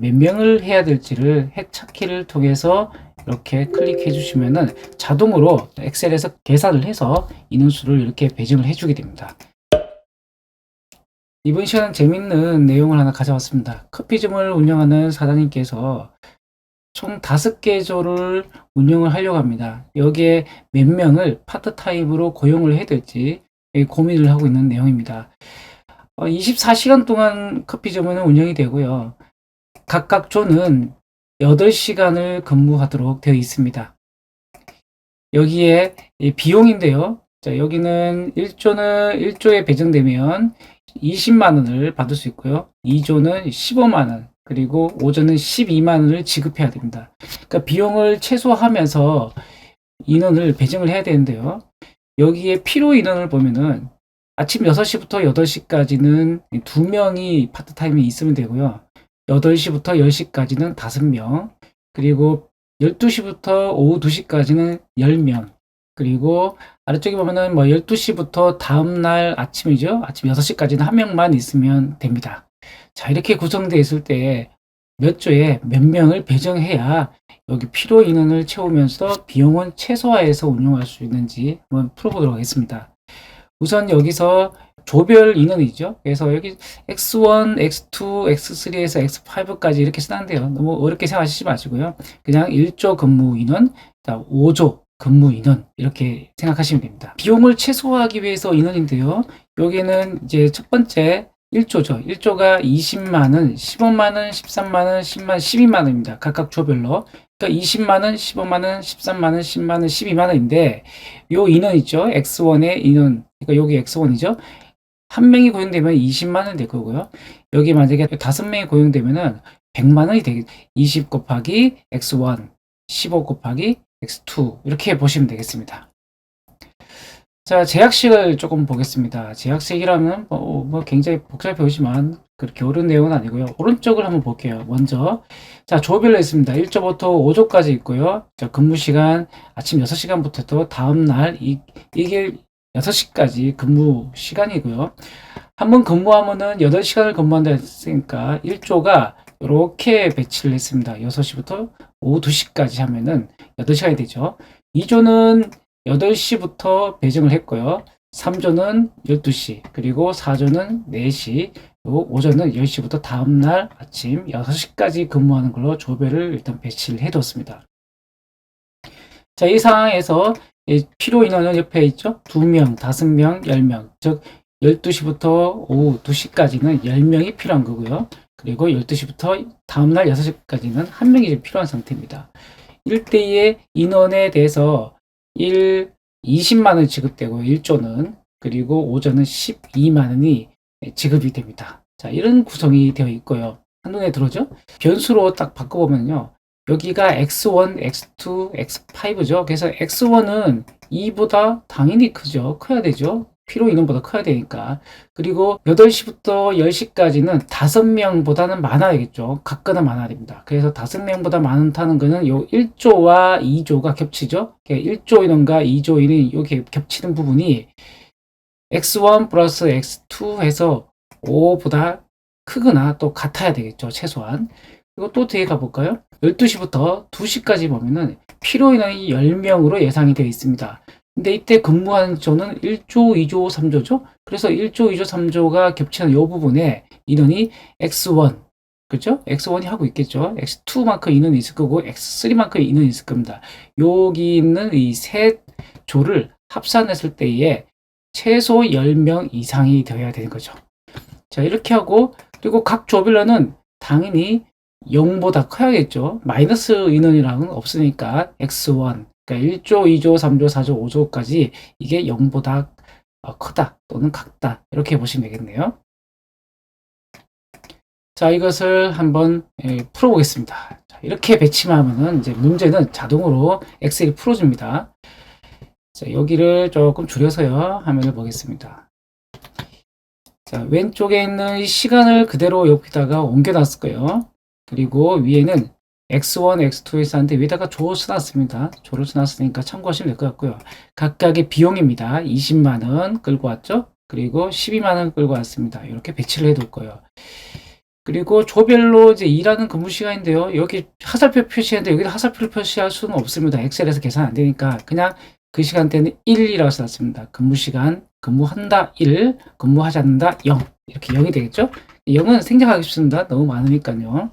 몇 명을 해야 될지를 핵 찾기를 통해서 이렇게 클릭해 주시면은 자동으로 엑셀에서 계산을 해서 인원수를 이렇게 배정을 해주게 됩니다. 이번 시간은 재밌는 내용을 하나 가져왔습니다. 커피점을 운영하는 사장님께서 총 5개 조를 운영을 하려고 합니다. 여기에 몇 명을 파트타임으로 고용을 해야 될지 고민을 하고 있는 내용입니다. 24시간 동안 커피점은 운영이 되고요. 각각 조는 8시간을 근무하도록 되어 있습니다. 여기에 비용인데요. 자, 여기는 1조에 배정되면 20만원을 받을 수 있고요. 2조는 15만원, 그리고 5조는 12만원을 지급해야 됩니다. 그러니까 비용을 최소화하면서 인원을 배정을 해야 되는데요. 여기에 필요 인원을 보면은 아침 6시부터 8시까지는 2명이 파트타임이 있으면 되고요. 8시부터 10시까지는 5명, 그리고 12시부터 오후 2시까지는 10명, 그리고 아래쪽에 보면은 12시부터 다음날 아침이죠. 아침 6시까지는 1명만 있으면 됩니다. 자, 이렇게 구성되어 있을 때 몇 조에 몇 명을 배정해야 여기 필요 인원을 채우면서 비용은 최소화해서 운영할 수 있는지 한번 풀어보도록 하겠습니다. 우선 여기서 조별 인원이죠. 그래서 여기 X1, X2, X3에서 X5까지 이렇게 쓰는데요. 너무 어렵게 생각하시지 마시고요. 그냥 1조 근무 인원, 5조 근무 인원 이렇게 생각하시면 됩니다. 비용을 최소화하기 위해서 인원인데요. 여기는 이제 첫 번째 1조죠. 1조가 20만원, 15만원, 13만원, 10만원, 12만원입니다. 각각 조별로. 그러니까 20만원, 15만원, 13만원, 10만원, 12만원인데 요 인원 있죠. X1의 인원. 그러니까 여기 X1이죠. 한 명이 고용되면 20만원이 될 거고요. 여기 만약에 5명이 고용되면은 100만원이 되겠, 20 곱하기 X1, 15 곱하기 X2 이렇게 보시면 되겠습니다. 자, 제약식을 조금 보겠습니다. 제약식이라면 굉장히 복잡해 보이지만 그렇게 어려운 내용은 아니고요. 오른쪽을 한번 볼게요. 먼저 자, 조별로 있습니다. 1조부터 5조까지 있고요. 자, 근무시간 아침 6시간부터 또 다음날 이게 6시까지 근무 시간이고요. 한번 근무하면은 8시간을 근무한다 했으니까 1조가 이렇게 배치를 했습니다. 6시부터 오후 2시까지 하면은 8시간이 되죠. 2조는 8시부터 배정을 했고요. 3조는 12시, 그리고 4조는 4시, 그리고 5조는 10시부터 다음날 아침 6시까지 근무하는 걸로 조별을 일단 배치를 해뒀습니다. 자, 이 상황에서 필요 인원은 옆에 있죠? 2명, 5명, 10명. 즉, 12시부터 오후 2시까지는 10명이 필요한 거고요. 그리고 12시부터 다음날 6시까지는 1명이 필요한 상태입니다. 1대2의 인원에 대해서 20만원 지급되고 1조는, 그리고 5조는 12만원이 지급이 됩니다. 자, 이런 구성이 되어 있고요. 한눈에 들어오죠? 변수로 딱 바꿔보면요. 여기가 X1, X2, X5죠. 그래서 X1은 2보다 당연히 크죠. 커야 되죠. 필요 인원보다 커야 되니까. 그리고 8시부터 10시까지는 5명보다는 많아야겠죠. 각거나 많아야 됩니다. 그래서 5명보다 많다는 거는 요 1조와 2조가 겹치죠. 1조 인원과 2조 인원이 이렇게 겹치는 부분이 X1 플러스 X2 해서 5보다 크거나 또 같아야 되겠죠. 최소한. 그리고 또 뒤에 가볼까요? 12시부터 2시까지 보면은 필요 인원이 10명으로 예상이 되어 있습니다. 근데 이때 근무하는 조는 1조, 2조, 3조죠? 그래서 1조, 2조, 3조가 겹치는 이 부분에 인원이 X1, 그죠? X1이 하고 있겠죠? X2만큼 인원이 있을 거고, X3만큼 인원이 있을 겁니다. 여기 있는 이 세 조를 합산했을 때에 최소 10명 이상이 되어야 되는 거죠. 자, 이렇게 하고, 그리고 각 조별로는 당연히 0보다 커야겠죠. 마이너스 인원이랑은 없으니까 X1, 그러니까 1조, 2조, 3조, 4조, 5조까지 이게 0보다 크다 또는 같다 이렇게 보시면 되겠네요. 자, 이것을 한번 풀어보겠습니다. 자, 이렇게 배치하면은 이제 문제는 자동으로 엑셀이 풀어줍니다. 자, 여기를 조금 줄여서요 화면을 보겠습니다. 자, 왼쪽에 있는 시간을 그대로 여기다가 옮겨놨을 거예요. 그리고 위에는 X1, X2에 썼는데 위에다가 조를 써놨습니다. 조를 써놨으니까 참고하시면 될 것 같고요. 각각의 비용입니다. 20만원 끌고 왔죠. 그리고 12만원 끌고 왔습니다. 이렇게 배치를 해둘 거예요. 그리고 조별로 이제 일하는 근무 시간인데요. 여기 하살표 표시했는데 여기다 하살표를 표시할 수는 없습니다. 엑셀에서 계산 안 되니까 그냥 그 시간대는 1이라고 써놨습니다. 근무 시간, 근무한다 1, 근무하지 않는다 0. 이렇게 0이 되겠죠? 0은 생략하기 쉽습니다. 너무 많으니까요.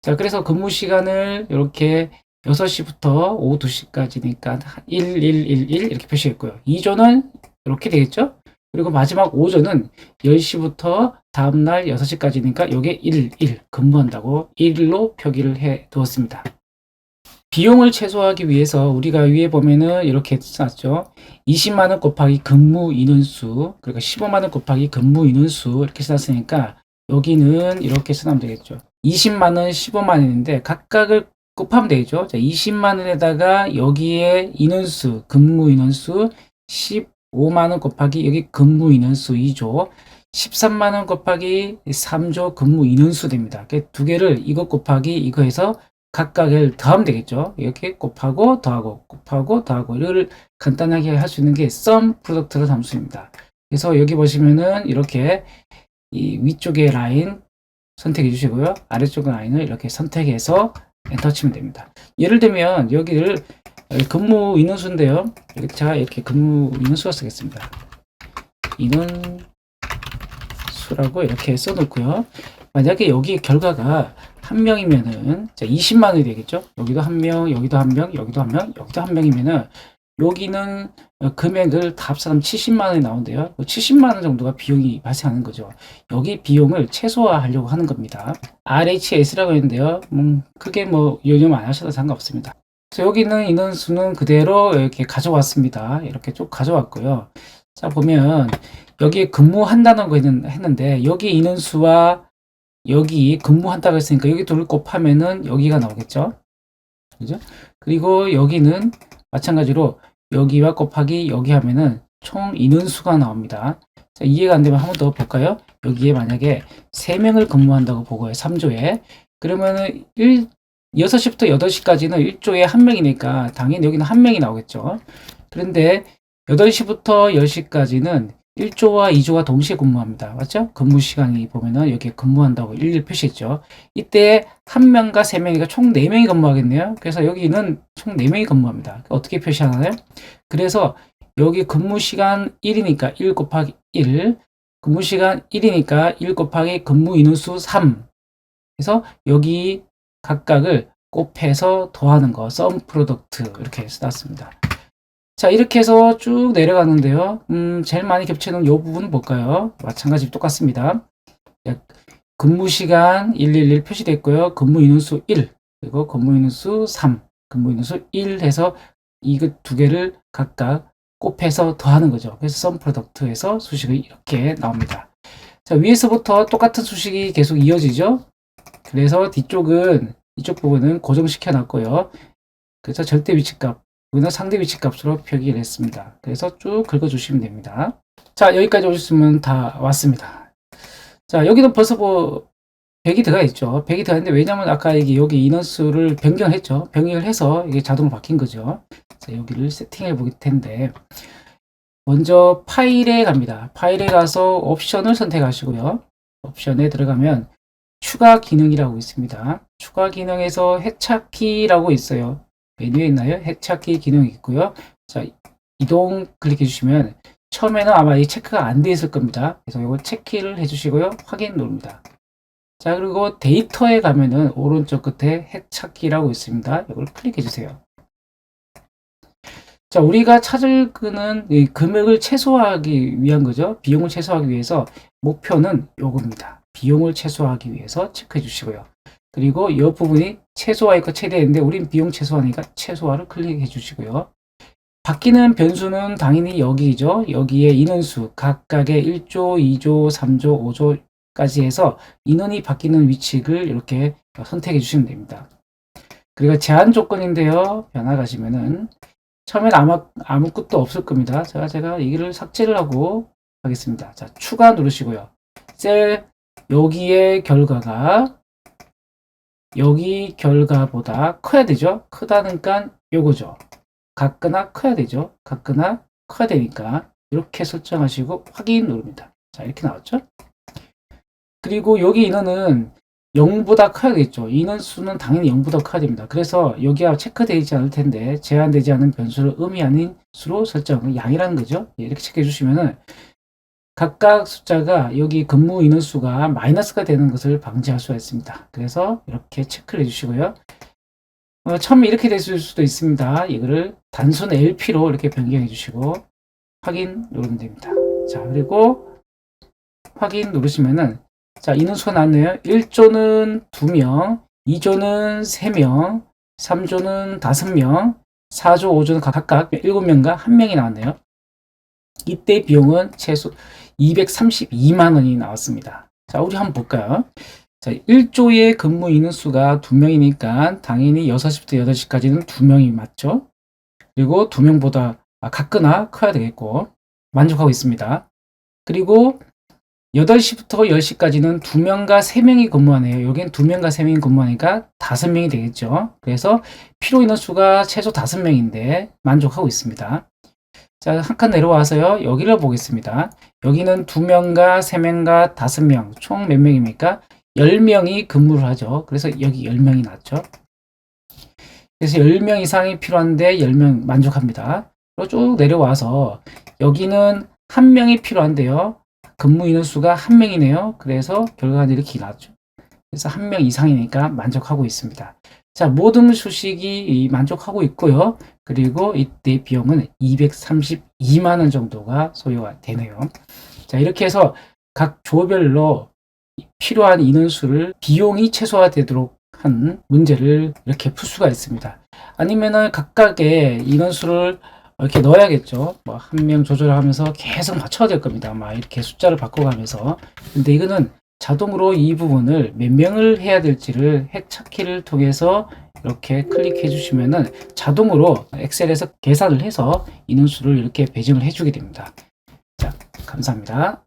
자, 그래서 근무 시간을 이렇게 6시부터 오후 2시까지니까 1, 1, 1, 1 이렇게 표시했고요. 2조는 이렇게 되겠죠? 그리고 마지막 5조는 10시부터 다음날 6시까지니까 요게 1, 1 근무한다고 1로 표기를 해 두었습니다. 비용을 최소화하기 위해서 우리가 위에 보면은 이렇게 써놨죠. 20만원 곱하기 근무 인원수, 그러니까 15만원 곱하기 근무 인원수 이렇게 써놨으니까 여기는 이렇게 써놓으면 되겠죠. 20만원, 15만원인데 각각을 곱하면 되죠. 자, 20만원에다가 여기에 인원수, 근무 인원수 15만원 곱하기 여기 근무 인원수 2조, 13만원 곱하기 3조 근무 인원수 됩니다. 두 개를 이거 곱하기 이거 해서 각각을 더하면 되겠죠. 이렇게 곱하고 더하고 곱하고 더하고 이걸 간단하게 할 수 있는 게 sum 프로덕트라는 함수입니다. 그래서 여기 보시면은 이렇게 이 위쪽의 라인 선택해 주시고요. 아래쪽 라인을 이렇게 선택해서 엔터 치면 됩니다. 예를 들면 여기를 근무 인원수인데요. 제가 이렇게 근무 인원수가 쓰겠습니다. 인원수라고 이렇게 써놓고요. 만약에 여기 결과가 한 명이면은 20만 원이 되겠죠. 여기도 한 명, 여기도 한 명, 여기도 한 명, 여기도 한 명이면은 여기는 금액을 다 합산하면 70만 원이 나온대요. 70만 원 정도가 비용이 발생하는 거죠. 여기 비용을 최소화하려고 하는 겁니다. RHS라고 했는데요. 크게 뭐 요즘 안 하셔도 상관없습니다. 그래서 여기는 인원수는 그대로 이렇게 가져왔습니다. 이렇게 쭉 가져왔고요. 자, 보면 여기에 근무한다는 거 했는데 여기 인원수와 여기 근무한다고 했으니까 여기 둘 곱하면은 여기가 나오겠죠. 그죠? 그리고 여기는 마찬가지로 여기와 곱하기 여기 하면은 총 인원수가 나옵니다. 자, 이해가 안 되면 한 번 더 볼까요? 여기에 만약에 3명을 근무한다고 보고요. 3조에. 그러면은 6시부터 8시까지는 1조에 1명이니까 당연히 여기는 1명이 나오겠죠. 그런데 8시부터 10시까지는 1조와 2조가 동시에 근무합니다. 맞죠? 근무 시간이 보면은 여기에 근무한다고 일일 표시했죠. 이때 1명과 3명이가 총 4명이 근무하겠네요. 그래서 여기는 총 4명이 근무합니다. 어떻게 표시하나요? 그래서 여기 근무 시간 1이니까 1 곱하기 1, 근무 시간 1이니까 1 곱하기 근무 인원수 3. 그래서 여기 각각을 곱해서 더하는 거, sum 프로덕트 이렇게 써놨습니다. 자, 이렇게 해서 쭉 내려가는데요. 제일 많이 겹치는 이 부분은 뭘까요? 마찬가지 똑같습니다. 근무 시간 111 표시됐고요. 근무 인원수 1, 그리고 근무 인원수 3, 근무 인원수 1 해서 이거 두 개를 각각 곱해서 더하는 거죠. 그래서 sum product에서 수식이 이렇게 나옵니다. 자, 위에서부터 똑같은 수식이 계속 이어지죠. 그래서 뒤쪽은 이쪽 부분은 고정시켜 놨고요. 그래서 절대 위치값, 여기는 상대 위치값으로 표기를 했습니다. 그래서 쭉 긁어주시면 됩니다. 자, 여기까지 오셨으면 다 왔습니다. 자, 여기도 벌써 뭐 100이 들어가 있죠. 100이 들어가 있는데 왜냐면 아까 이게 여기 인원수를 변경했죠. 변경을 해서 이게 자동으로 바뀐 거죠. 자, 여기를 세팅해 보길 텐데 먼저 파일에 갑니다. 파일에 가서 옵션을 선택하시고요. 옵션에 들어가면 추가 기능이라고 있습니다. 추가 기능에서 해찾기라고 있어요. 메뉴에 있나요? 해찾기 기능이 있고요. 자, 이동 클릭해 주시면 처음에는 아마 이 체크가 안 돼 있을 겁니다. 그래서 이거 체크를 해 주시고요. 확인 누릅니다. 자, 그리고 데이터에 가면은 오른쪽 끝에 해찾기라고 있습니다. 이걸 클릭해 주세요. 자, 우리가 찾을 거는 이 금액을 최소화하기 위한 거죠. 비용을 최소화하기 위해서 목표는 요겁니다. 비용을 최소화하기 위해서 체크해 주시고요. 그리고 이 부분이 최소화이고 최대인데 우린 비용 최소화니까 최소화를 클릭해 주시고요. 바뀌는 변수는 당연히 여기죠. 여기에 인원수 각각의 1조, 2조, 3조, 5조까지 해서 인원이 바뀌는 위치를 이렇게 선택해 주시면 됩니다. 그리고 제한 조건인데요. 변화 가시면은 처음엔 아무것도 없을 겁니다. 제가 이거를 삭제를 하고 하겠습니다. 자, 추가 누르시고요. 셀 여기의 결과가 여기 결과보다 커야 되죠. 크다니까 요거죠. 같거나 커야 되죠. 같거나 커야 되니까 이렇게 설정하시고 확인 누릅니다. 자, 이렇게 나왔죠. 그리고 여기 인원은 0보다 커야겠죠. 인원수는 당연히 0보다 커야 됩니다. 그래서 여기가 체크되어 있지 않을 텐데 제한되지 않은 변수를 의미 아닌 수로 설정, 양이라는 거죠. 이렇게 체크해 주시면은 각각 숫자가 여기 근무 인원수가 마이너스가 되는 것을 방지할 수가 있습니다. 그래서 이렇게 체크를 해주시고요. 처음에 이렇게 됐을 수도 있습니다. 이거를 단순 LP로 이렇게 변경해 주시고 확인 누르면 됩니다. 자, 그리고 확인 누르시면은 자, 인원수가 나왔네요. 1조는 2명, 2조는 3명, 3조는 5명, 4조, 5조는 각각 7명과 1명이 나왔네요. 이때 비용은 최소 232만 원이 나왔습니다. 자, 우리 한번 볼까요? 자, 1조의 근무 인원수가 2명이니까 당연히 6시부터 8시까지는 2명이 맞죠? 그리고 2명보다 같거나 커야 되겠고 만족하고 있습니다. 그리고 8시부터 10시까지는 2명과 3명이 근무하네요. 여긴 2명과 3명이 근무하니까 5명이 되겠죠. 그래서 필요 인원수가 최소 5명인데 만족하고 있습니다. 자, 한 칸 내려와서요. 여기를 보겠습니다. 여기는 2명과 3명과 5명, 총 몇 명입니까? 10명이 근무를 하죠. 그래서 여기 10명이 나왔죠. 그래서 10명 이상이 필요한데 10명 만족합니다. 그리고 쭉 내려와서 여기는 1명이 필요한데요. 근무 인원수가 1명이네요. 그래서 결과는 이렇게 나왔죠. 그래서 1명 이상이니까 만족하고 있습니다. 자, 모든 수식이 만족하고 있고요. 그리고 이때 비용은 232만 원 정도가 소요가 되네요. 자, 이렇게 해서 각 조별로 필요한 인원수를 비용이 최소화되도록 한 문제를 이렇게 풀 수가 있습니다. 아니면은 각각의 인원수를 이렇게 넣어야겠죠. 뭐 한 명 조절하면서 계속 맞춰야 될 겁니다. 막 이렇게 숫자를 바꿔가면서. 근데 이거는 자동으로 이 부분을 몇 명을 해야 될지를 핵 찾기를 통해서 이렇게 클릭해 주시면은 자동으로 엑셀에서 계산을 해서 인원수를 이렇게 배정을 해주게 됩니다. 자, 감사합니다.